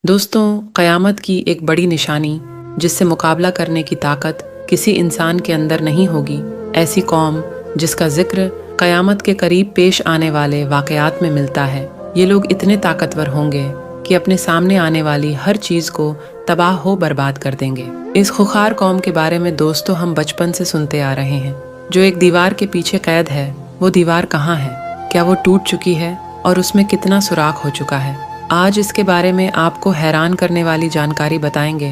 दोस्तों, क़यामत की एक बड़ी निशानी जिससे मुकाबला करने की ताकत किसी इंसान के अंदर नहीं होगी, ऐसी कौम जिसका जिक्र क़यामत के करीब पेश आने वाले वाक़यात में मिलता है। ये लोग इतने ताकतवर होंगे कि अपने सामने आने वाली हर चीज़ को तबाह हो बर्बाद कर देंगे। इस खुखार कौम के बारे में दोस्तों हम बचपन से सुनते आ रहे हैं। जो एक दीवार के पीछे कैद है, वो दीवार कहाँ है? क्या वो टूट चुकी है और उसमें कितना सुराख हो चुका है? आज इसके बारे में आपको हैरान करने वाली जानकारी बताएंगे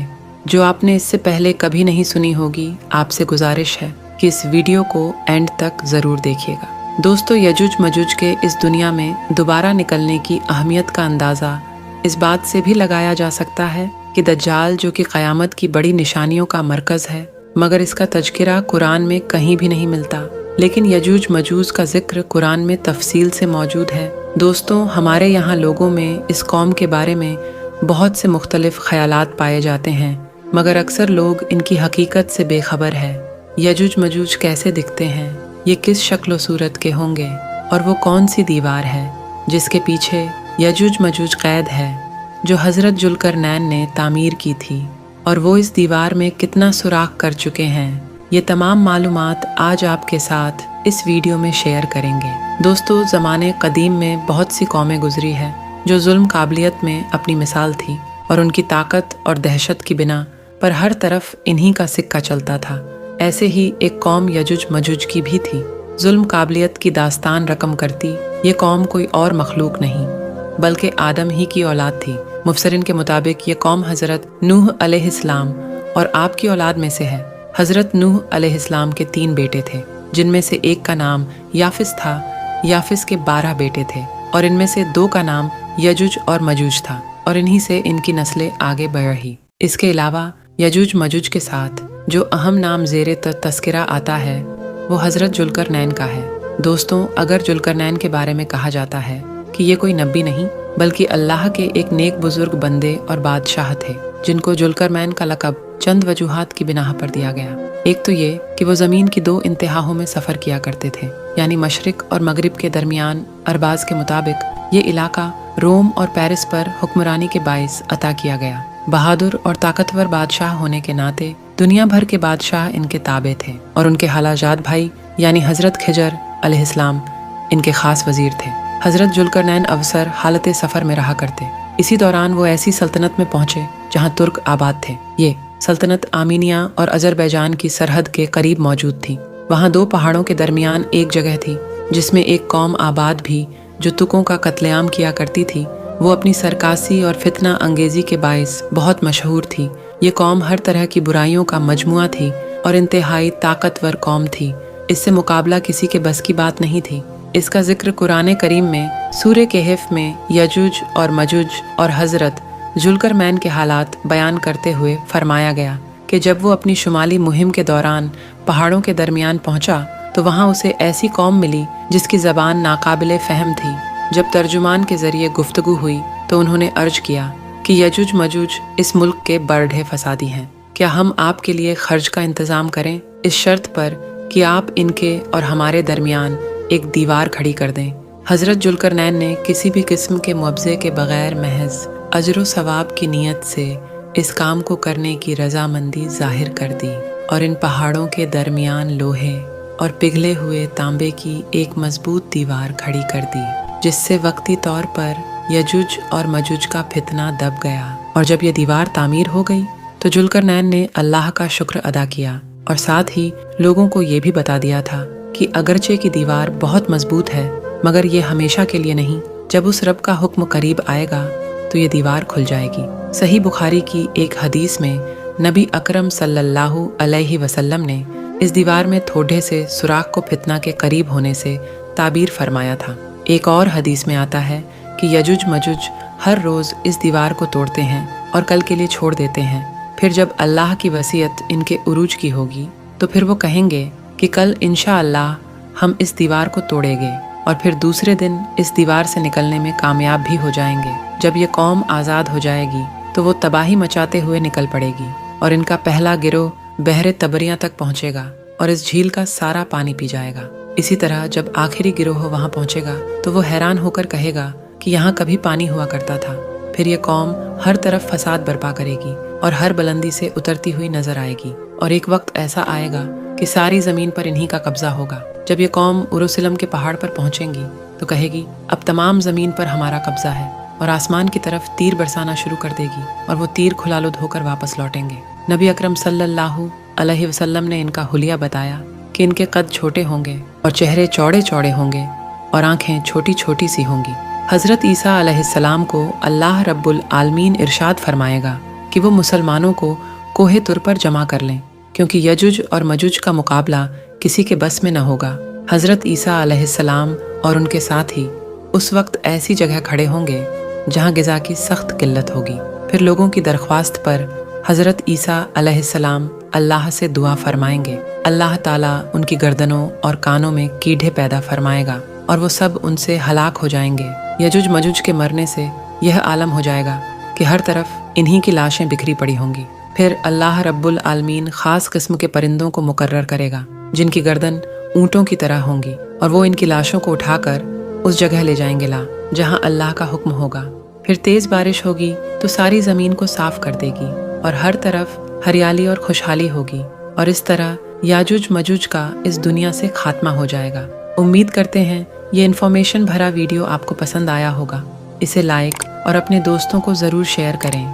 जो आपने इससे पहले कभी नहीं सुनी होगी। आपसे गुजारिश है कि इस वीडियो को एंड तक ज़रूर देखिएगा। दोस्तों, यजुज मजुज के इस दुनिया में दोबारा निकलने की अहमियत का अंदाज़ा इस बात से भी लगाया जा सकता है कि दज्जाल, जो कि क़यामत की बड़ी निशानियों का मरकज़ है, मगर इसका तज़किरा कुरान में कहीं भी नहीं मिलता। लेकिन यजूज मजूज का जिक्र कुरान में तफसील से मौजूद है। दोस्तों, हमारे यहाँ लोगों में इस कौम के बारे में बहुत से मुख्तलिफ ख़यालात पाए जाते हैं, मगर अक्सर लोग इनकी हकीकत से बेखबर है। यजूज मजूज कैसे दिखते हैं, ये किस शक्ल व सूरत के होंगे, और वो कौन सी दीवार है जिसके पीछे यजूज मजूज कैद है, जो हज़रत जुल्करनैन ने तामीर की थी, और वो इस दीवार में कितना सुराख कर चुके हैं, ये तमाम मालूमात आज आपके साथ इस वीडियो में शेयर करेंगे। दोस्तों, ज़माने कदीम में बहुत सी कौमें गुजरी है जो जुल्म काबिलियत में अपनी मिसाल थी, और उनकी ताकत और दहशत की बिना पर हर तरफ इन्हीं का सिक्का चलता था। ऐसे ही एक कौम यजुज मजुज की भी थी। जुल्म काबिलियत की दास्तान रकम करती ये कौम कोई और मखलूक नहीं बल्कि आदम ही की औलाद थी। मुफसरिन के मुताबिक ये कौम हज़रत नूह अलैहिस्सलाम और आपकी औलाद में से है। हज़रत नूह अलैहिस्सलाम के 3 बेटे थे, जिनमें से एक का नाम याफिस था। याफिस के 12 बेटे थे, और इनमें से 2 का नाम यजुज और मजूज था, और इन्हीं से इनकी नस्लें आगे बढ़ रही। इसके अलावा यजुज मजुज के साथ जो अहम नाम ज़ेरे तस्करा आता है, वो हज़रत जुल्करनैन का है। दोस्तों, अगर जुल्करनैन के बारे में कहा जाता है कि ये कोई नबी नहीं बल्कि अल्लाह के एक नेक बुजुर्ग बंदे और बादशाह थे, जिनको जुल्करनैन का लक़ब चंद वजूहात की बिना पर दिया गया। एक तो ये कि वो ज़मीन की 2 इंतहाओं में सफ़र किया करते थे, यानी मशरिक़ और मगरिब के दरमियान। अरबाज के मुताबिक ये इलाका रोम और पेरिस पर हुक्मरानी के बाइस अता किया गया। बहादुर और ताकतवर बादशाह होने के नाते दुनिया भर के बादशाह इनके ताबे थे, और उनके हालाजाद भाई यानी हज़रत खिजर अलैहिस्सलाम इनके ख़ास वज़ीर थे। हज़रत जुल्करनैन अवसर हालत सफ़र में रहा करते। इसी दौरान वो ऐसी सल्तनत में पहुँचे जहाँ तुर्क आबाद थे। ये सल्तनत आर्मीनिया और अज़रबैजान की सरहद के करीब मौजूद थी। वहाँ 2 पहाड़ों के दरमियान एक जगह थी जिसमें एक कौम आबाद भी जो तुकों का कत्लेआम किया करती थी। वो अपनी सरकासी और फितना अंगेज़ी के बाइस बहुत मशहूर थी। ये कौम हर तरह की बुराइयों का मजमुआ थी और इंतहाई ताकतवर कौम थी। इससे मुकाबला किसी के बस की बात नहीं थी। इसका जिक्र कुरान करीम में सूरह कहफ में यजुज और मजुज और हज़रत जुल्करनैन के हालात बयान करते हुए फरमाया गया कि जब वो अपनी शुमाली मुहिम के दौरान पहाड़ों के दरमियान पहुंचा तो वहां उसे ऐसी कौम मिली जिसकी ज़बान नाकाबिले फ़हम थी। जब तर्जुमान के ज़रिए गुफ्तगू हुई तो उन्होंने अर्ज किया कि यजुज मजुज इस मुल्क के बरढ़े फसादी हैं। क्या हम आपके लिए खर्च का इंतज़ाम करें, इस शर्त पर कि आप इनके और हमारे दरमियान एक दीवार खड़ी कर दें। हज़रत जुल्करनैन ने किसी भी किस्म के मुआवजे के बग़ैर महज अजर व सवाब की नीयत से इस काम को करने की रजामंदी जाहिर कर दी, और इन पहाड़ों के दरमियान लोहे और पिघले हुए तांबे की एक मजबूत दीवार खड़ी कर दी, जिससे वक्ती तौर पर यजुज और मजुज का फितना दब गया। और जब यह दीवार तामीर हो गई तो जुल्करनैन ने अल्लाह का शुक्र अदा किया, और साथ ही लोगों को ये भी बता दिया था कि अगरचे की दीवार बहुत मजबूत है, मगर ये हमेशा के लिए नहीं। जब उस रब का हुक्म करीब आएगा तो ये दीवार खुल जाएगी। सही बुखारी की एक हदीस में नबी अकरम सल्लल्लाहु अलैहि वसल्लम ने इस दीवार में थोड़े से सुराख को फितना के करीब होने से ताबीर फरमाया था। एक और हदीस में आता है कि यजुज मजुज हर रोज़ इस दीवार को तोड़ते हैं और कल के लिए छोड़ देते हैं। फिर जब अल्लाह की वसीयत इनके उरूज की होगी तो फिर वो कहेंगे कि कल इंशाअल्लाह हम इस दीवार को तोड़ेंगे, और फिर दूसरे दिन इस दीवार से निकलने में कामयाब भी हो जाएंगे। जब ये कौम आज़ाद हो जाएगी तो वो तबाही मचाते हुए निकल पड़ेगी, और इनका पहला गिरोह बहरे तबरियाँ तक पहुँचेगा और इस झील का सारा पानी पी जाएगा। इसी तरह जब आखिरी गिरोह वहाँ पहुँचेगा तो वो हैरान होकर कहेगा कि यहाँ कभी पानी हुआ करता था, फिर ये कौम हर तरफ फसाद बर्पा करेगी और हर बुलंदी से उतरती हुई नजर आएगी। और एक वक्त ऐसा आएगा कि सारी ज़मीन पर इन्हीं का कब्जा होगा। जब ये कौम उरुसलम के पहाड़ पर पहुंचेंगी तो कहेगी, अब तमाम ज़मीन पर हमारा कब्जा है, और आसमान की तरफ तीर बरसाना शुरू कर देगी और वो तीर खुलालुद होकर वापस लौटेंगे। नबी अकरम सल्लल्लाहु अलैहि वसल्लम ने इनका हुलिया बताया कि इनके कद छोटे होंगे और चेहरे चौड़े चौड़े होंगे और आंखें छोटी छोटी सी होंगी। हज़रत ईसा अलैहिस्सलाम को अल्लाह रब्बुल आलमीन इरशाद फरमाएगा कि वो मुसलमानों को कोहे तुर पर जमा कर लें, क्योंकि यजुज और मजुज का मुकाबला किसी के बस में न होगा। हज़रत ईसा अलैहिस्सलाम और उनके साथी उस वक्त ऐसी जगह खड़े होंगे जहाँ ग़िज़ा की सख्त किल्लत होगी। फिर लोगों की दरख्वास्त पर हज़रत ईसा अलैहिस्सलाम अल्लाह से दुआ फरमाएंगे। अल्लाह ताला उनकी गर्दनों और कानों में कीड़े पैदा फरमाएगा और वो सब उनसे हलाक हो जाएंगे। यजुज मजुज के मरने से यह आलम हो जाएगा कि हर तरफ इन्हीं की लाशें बिखरी पड़ी होंगी। फिर अल्लाह रब्बुल आलमीन ख़ास किस्म के परिंदों को मुकर्रर करेगा जिनकी गर्दन ऊँटों की तरह होंगी, और वो इनकी लाशों को उठाकर उस जगह ले जाएंगे जहाँ अल्लाह का हुक्म होगा। फिर तेज़ बारिश होगी तो सारी ज़मीन को साफ कर देगी और हर तरफ हरियाली और खुशहाली होगी, और इस तरह याजुज मजुज का इस दुनिया से खात्मा हो जाएगा। उम्मीद करते हैं ये इन्फॉर्मेशन भरा वीडियो आपको पसंद आया होगा। इसे लाइक और अपने दोस्तों को ज़रूर शेयर करें।